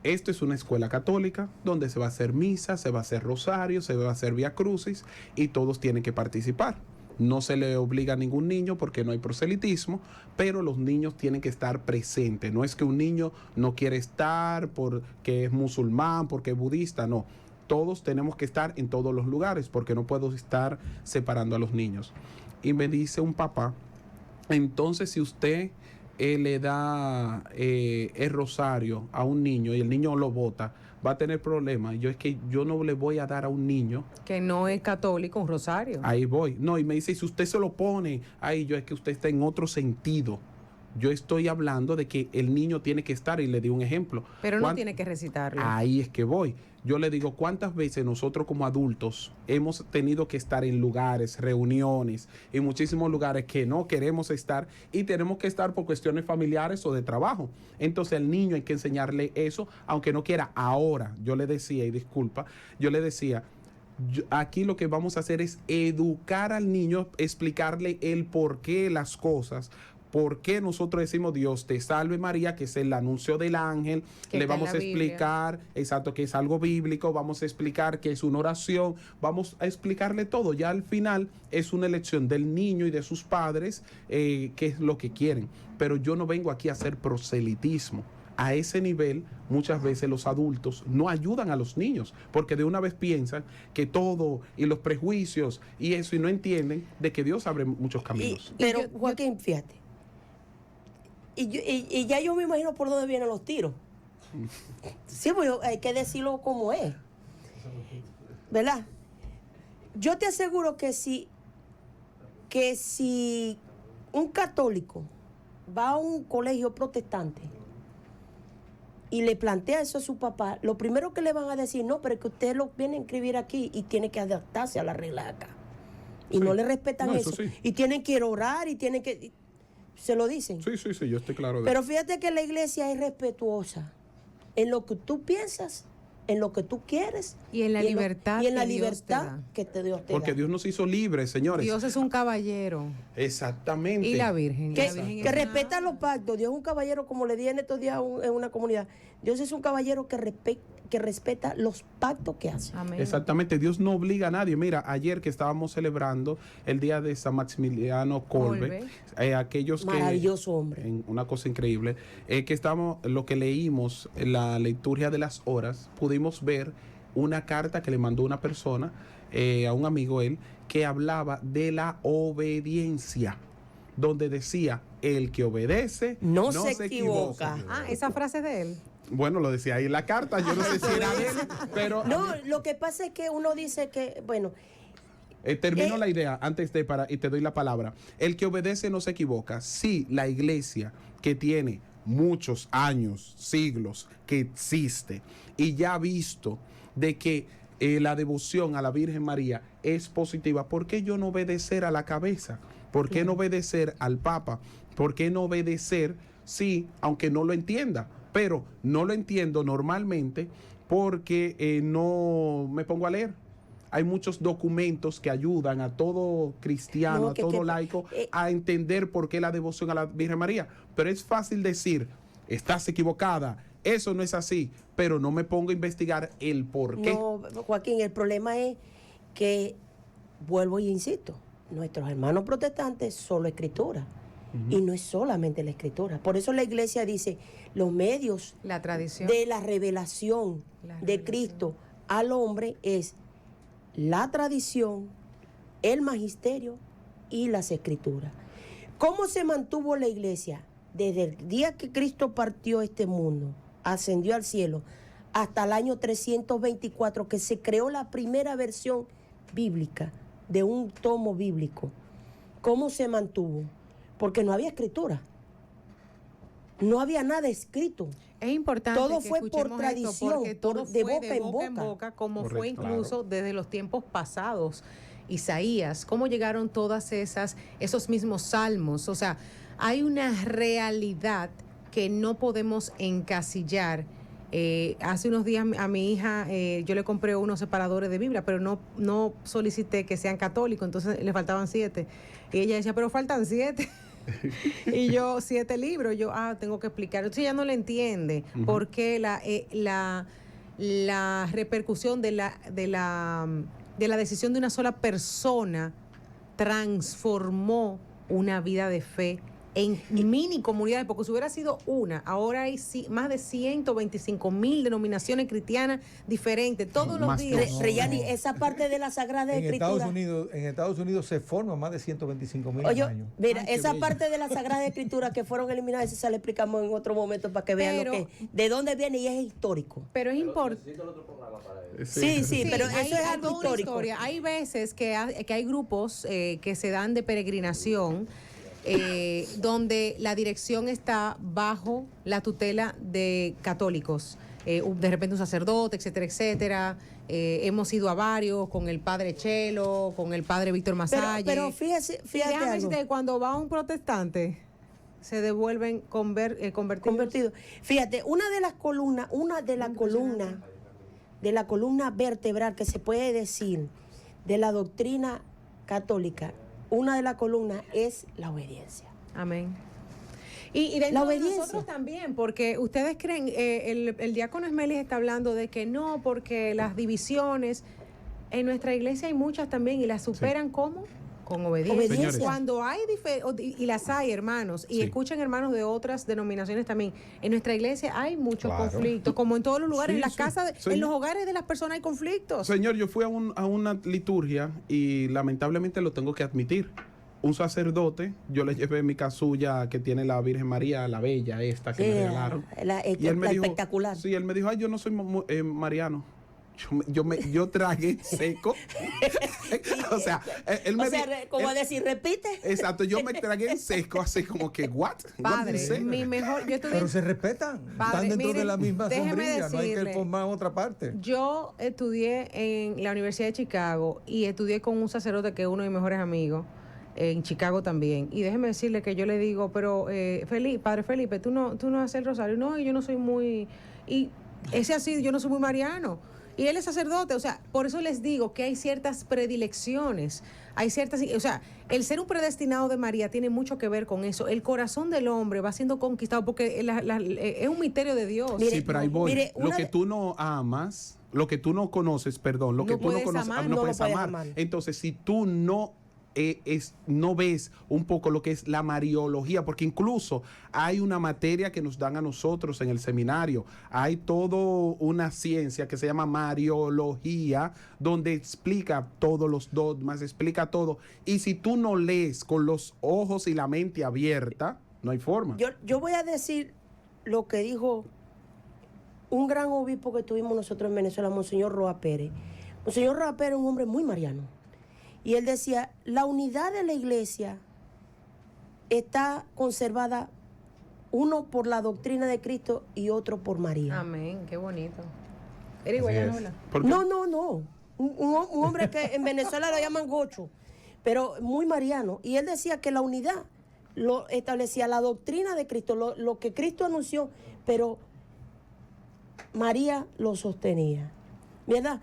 esto es una escuela católica donde se va a hacer misa, se va a hacer rosario, se va a hacer vía crucis y todos tienen que participar. No se le obliga a ningún niño porque no hay proselitismo, pero los niños tienen que estar presentes. No es que un niño no quiere estar porque es musulmán, porque es budista, no. Todos tenemos que estar en todos los lugares porque no puedo estar separando a los niños. Y me dice un papá, entonces si usted le da el rosario a un niño y el niño lo bota, va a tener problemas. Es que yo no le voy a dar a un niño
que no es católico un rosario.
Ahí voy. No, y me dice, si usted se lo pone, ahí yo es que usted está en otro sentido. Yo estoy hablando de que el niño tiene que estar, y le di un ejemplo.
Pero no tiene que recitarlo.
Ahí es que voy. Yo le digo, ¿cuántas veces nosotros como adultos hemos tenido que estar en lugares, reuniones, en muchísimos lugares que no queremos estar y tenemos que estar por cuestiones familiares o de trabajo? Entonces al niño hay que enseñarle eso, aunque no quiera. Ahora, yo le decía, y disculpa, yo le decía, aquí lo que vamos a hacer es educar al niño, explicarle el porqué, las cosas. ¿Por qué nosotros decimos Dios te salve María, que es el anuncio del ángel? Le vamos a explicar, exacto, que es algo bíblico, vamos a explicar que es una oración, vamos a explicarle todo. Ya al final es una elección del niño y de sus padres, qué es lo que quieren. Pero yo no vengo aquí a hacer proselitismo. A ese nivel, muchas veces los adultos no ayudan a los niños, porque de una vez piensan que todo, y los prejuicios, y eso, y no entienden de que Dios abre muchos caminos.
Pero, Joaquín, fíjate, y ya yo me imagino por dónde vienen los tiros. Sí, pues hay que decirlo como es, ¿verdad? Yo te aseguro que si un católico va a un colegio protestante y le plantea eso a su papá, lo primero que le van a decir, no, pero es que usted lo viene a inscribir aquí y tiene que adaptarse a las reglas acá. Y sí, no le respetan eso. Sí. Y tienen que orar y tienen que... Se lo dicen.
Sí, yo estoy claro de
Pero fíjate que la iglesia es respetuosa en lo que tú piensas, en lo que tú quieres.
Y en la libertad.
Y en la libertad que Dios te da.
Porque Dios nos hizo libres, señores.
Dios es un caballero.
Exactamente.
Y la Virgen.
Que respeta los pactos. Dios es un caballero, como le di en estos días en una comunidad. Dios es un caballero que respeta los pactos que hace.
Amén.
Exactamente, Dios no obliga a nadie. Mira, ayer que estábamos celebrando el día de San Maximiliano Kolbe, aquellos
maravilloso hombre,
una cosa increíble, que estamos, lo que leímos en la liturgia de las horas, pudimos ver una carta que le mandó una persona a un amigo él, que hablaba de la obediencia, donde decía, el que obedece
no se equivoca.
Esa frase es de él.
Bueno, lo decía ahí en la carta, yo no sé si era de él, pero...
No, lo que pasa es que uno dice que, bueno...
termino la idea antes de y te doy la palabra. El que obedece no se equivoca. Sí, la iglesia que tiene muchos años, siglos, que existe y ya ha visto de que la devoción a la Virgen María es positiva, ¿por qué yo no obedecer a la cabeza? ¿Por qué no obedecer al Papa? ¿Por qué no obedecer, sí, aunque no lo entienda? Pero no lo entiendo normalmente porque no me pongo a leer. Hay muchos documentos que ayudan a todo cristiano, a todo laico, a entender por qué la devoción a la Virgen María. Pero es fácil decir, estás equivocada, eso no es así, pero no me pongo a investigar el por qué.
No, Joaquín, el problema es que, vuelvo y insisto, nuestros hermanos protestantes solo escritura. Y no es solamente la escritura. Por eso la iglesia dice, los medios,
la tradición
de la revelación de Cristo al hombre es la tradición, el magisterio y las escrituras. ¿Cómo se mantuvo la iglesia? Desde el día que Cristo partió este mundo, ascendió al cielo, hasta el año 324, que se creó la primera versión bíblica de un tomo bíblico. ¿Cómo se mantuvo? Porque no había escritura. No había nada escrito.
Es importante
todo
que
fue por tradición,
porque todo
de
fue
boca en boca,
como
correcto,
fue incluso desde los tiempos pasados. Isaías, cómo llegaron todas esos mismos salmos. O sea, hay una realidad que no podemos encasillar. Hace unos días a mi hija yo le compré unos separadores de Biblia, pero no solicité que sean católicos, entonces le faltaban 7. Y ella decía, pero faltan 7. Y yo, 7 libros, yo, tengo que explicar. Entonces ella no le entiende por qué la repercusión de la decisión de una sola persona transformó una vida de fe en mini comunidades, porque si hubiera sido una, ahora hay más de 125,000 denominaciones cristianas diferentes todos los días.
Reyani, esa parte de la Sagrada Escritura.
En Estados Unidos se forman más de 125,000
Oye,
años.
mira, esa parte de la Sagrada Escritura que fueron eliminadas, eso se le explicamos en otro momento para que vean de dónde viene y es histórico.
Pero es importante.
Sí, pero eso es algo histórico.
Hay veces que hay grupos que se dan de peregrinación donde la dirección está bajo la tutela de católicos. De repente un sacerdote, etcétera, etcétera. Hemos ido a varios con el padre Chelo, con el padre Víctor Masalle.
Pero fíjate
déjame decirte que cuando va un protestante se devuelven convertidos.
Fíjate, una de la columna vertebral que se puede decir de la doctrina católica, una de las columnas es la obediencia.
Amén. Y dentro de nosotros también, porque ustedes creen, el diácono Esmelis está hablando de que no, porque las divisiones, en nuestra iglesia hay muchas también y las superan ¿cómo? Con obediencia. Cuando hay y las hay, hermanos, y escuchan hermanos de otras denominaciones también, en nuestra iglesia hay muchos conflictos, como en todos los lugares, en las casas, en los hogares de las personas hay conflictos.
Señor, yo fui a una liturgia y lamentablemente lo tengo que admitir. Un sacerdote, yo le llevé mi casulla que tiene la Virgen María, la bella esta que me regalaron.
Y él me dijo, espectacular.
Sí, él me dijo, yo no soy mariano. Yo tragué seco. O sea, él me dijo,
como decir, repite.
Exacto, yo me tragué en seco, así como que, ¿what?
Padre, yo estudié.
Pero se respetan. Están dentro de la misma sombrilla, no hay que formar otra parte.
Yo estudié en la Universidad de Chicago y estudié con un sacerdote que es uno de mis mejores amigos. En Chicago también. Y déjeme decirle que yo le digo, pero Padre Felipe, tú no haces el rosario. No, y yo no soy muy... Y ese así, yo no soy muy mariano. Y él es sacerdote, o sea, por eso les digo que hay ciertas predilecciones, o sea, el ser un predestinado de María tiene mucho que ver con eso. El corazón del hombre va siendo conquistado porque es un misterio de Dios.
Sí, pero ahí voy. Lo que tú no amas, lo que tú no conoces, perdón, lo que tú no conoces, no puedes amar. Entonces, si tú no ves un poco lo que es la mariología, porque incluso hay una materia que nos dan a nosotros en el seminario, hay toda una ciencia que se llama mariología, donde explica todos los dogmas, explica todo, y si tú no lees con los ojos y la mente abierta, no hay forma.
Yo voy a decir lo que dijo un gran obispo que tuvimos nosotros en Venezuela, Monseñor Roa Pérez. Monseñor Roa Pérez es un hombre muy mariano. Y él decía, la unidad de la iglesia está conservada uno por la doctrina de Cristo y otro por María.
Amén, qué bonito. ¿Eres guayanola?
No. Un hombre que en Venezuela lo llaman gocho, pero muy mariano. Y él decía que la unidad lo establecía la doctrina de Cristo, lo que Cristo anunció, pero María lo sostenía. ¿Verdad?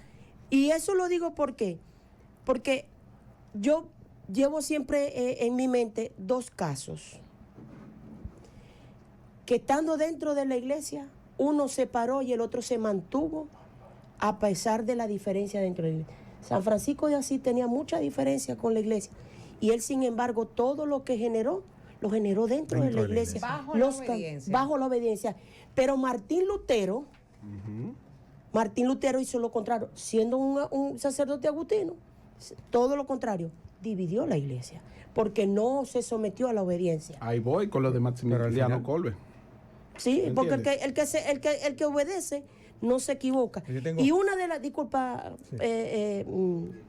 Y eso lo digo porque yo llevo siempre en mi mente dos casos. Que estando dentro de la iglesia, uno se paró y el otro se mantuvo a pesar de la diferencia dentro de la iglesia. San Francisco de Asís tenía mucha diferencia con la iglesia y él, sin embargo, todo lo que generó, lo generó dentro de la iglesia. Bajo la obediencia. Pero Martín Lutero hizo lo contrario, siendo un sacerdote agustino. Todo lo contrario, dividió la iglesia, porque no se sometió a la obediencia.
Ahí voy con lo de Maximiliano Kolbe.
Sí, porque el que obedece no se equivoca. Y una de las, disculpa,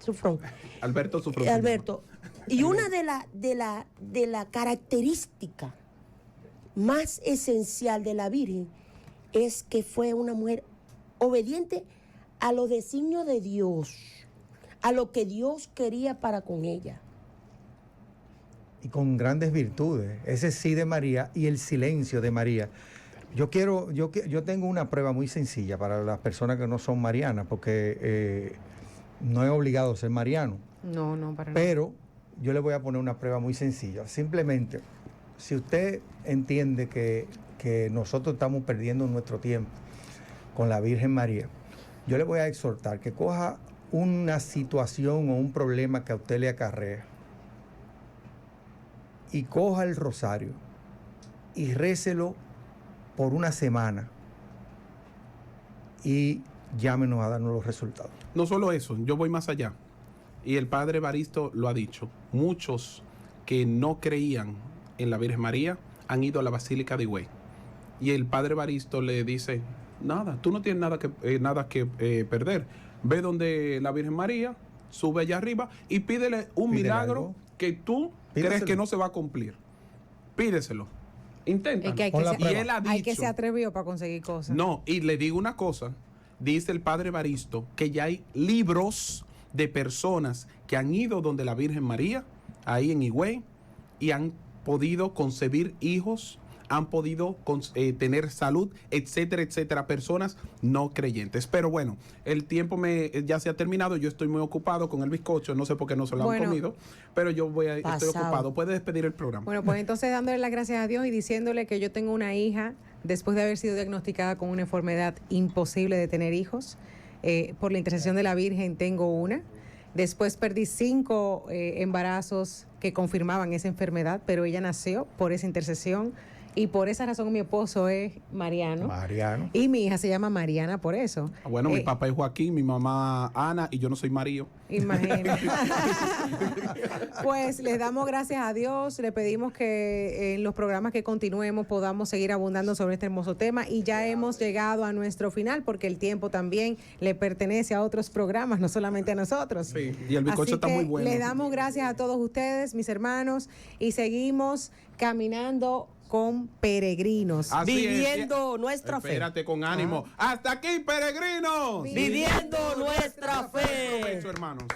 Sufrón.
Alberto Sufrón.
Alberto. Y una de la característica más esencial de la Virgen es que fue una mujer obediente a los designios de Dios, a lo que Dios quería para con ella.
Y con grandes virtudes, ese sí de María y el silencio de María. Yo tengo una prueba muy sencilla para las personas que no son marianas, porque no es obligado ser mariano.
No, para nada.
Pero yo le voy a poner una prueba muy sencilla. Simplemente, si usted entiende que nosotros estamos perdiendo nuestro tiempo con la Virgen María, yo le voy a exhortar que coja una situación o un problema que a usted le acarrea y coja el rosario y récelo por una semana y llámenos a darnos los resultados.
No solo eso, yo voy más allá. Y el padre Evaristo lo ha dicho. Muchos que no creían en la Virgen María han ido a la Basílica de Higüey. Y el padre Evaristo le dice, nada, tú no tienes nada que perder. Ve donde la Virgen María, sube allá arriba y pídele un milagro
algo
que tú
Pídeselo.
crees que no se va a cumplir. Pídeselo. Intenta.
Es que
Y él ha
hay que
dicho,
se atrevió para conseguir cosas.
no, y le digo una cosa, dice el padre Evaristo, que ya hay libros de personas que han ido donde la Virgen María, ahí en Higüey, y han podido concebir hijos, han podido tener salud, etcétera, etcétera, personas no creyentes. Pero bueno, el tiempo ya se ha terminado, yo estoy muy ocupado con el bizcocho, no sé por qué no se lo han comido, pero yo estoy ocupado. Puede despedir el programa.
Bueno, pues entonces dándole las gracias a Dios y diciéndole que yo tengo una hija, después de haber sido diagnosticada con una enfermedad imposible de tener hijos, por la intercesión de la Virgen tengo una. Después perdí 5 embarazos que confirmaban esa enfermedad, pero ella nació por esa intercesión. Y por esa razón mi esposo es Mariano. Y mi hija se llama Mariana por eso.
Bueno, mi papá es Joaquín, mi mamá Ana y yo no soy Mario.
Imagínate. Pues les damos gracias a Dios, le pedimos que en los programas que continuemos podamos seguir abundando sobre este hermoso tema y ya hemos llegado a nuestro final porque el tiempo también le pertenece a otros programas, no solamente a nosotros.
Sí, y el bizcocho está muy bueno.
Le damos gracias a todos ustedes, mis hermanos, y seguimos caminando con peregrinos.
Así
viviendo
es.
nuestra fe.
Espérate con ánimo. Hasta aquí, peregrinos.
Viviendo nuestra fe.
Provecho, hermanos.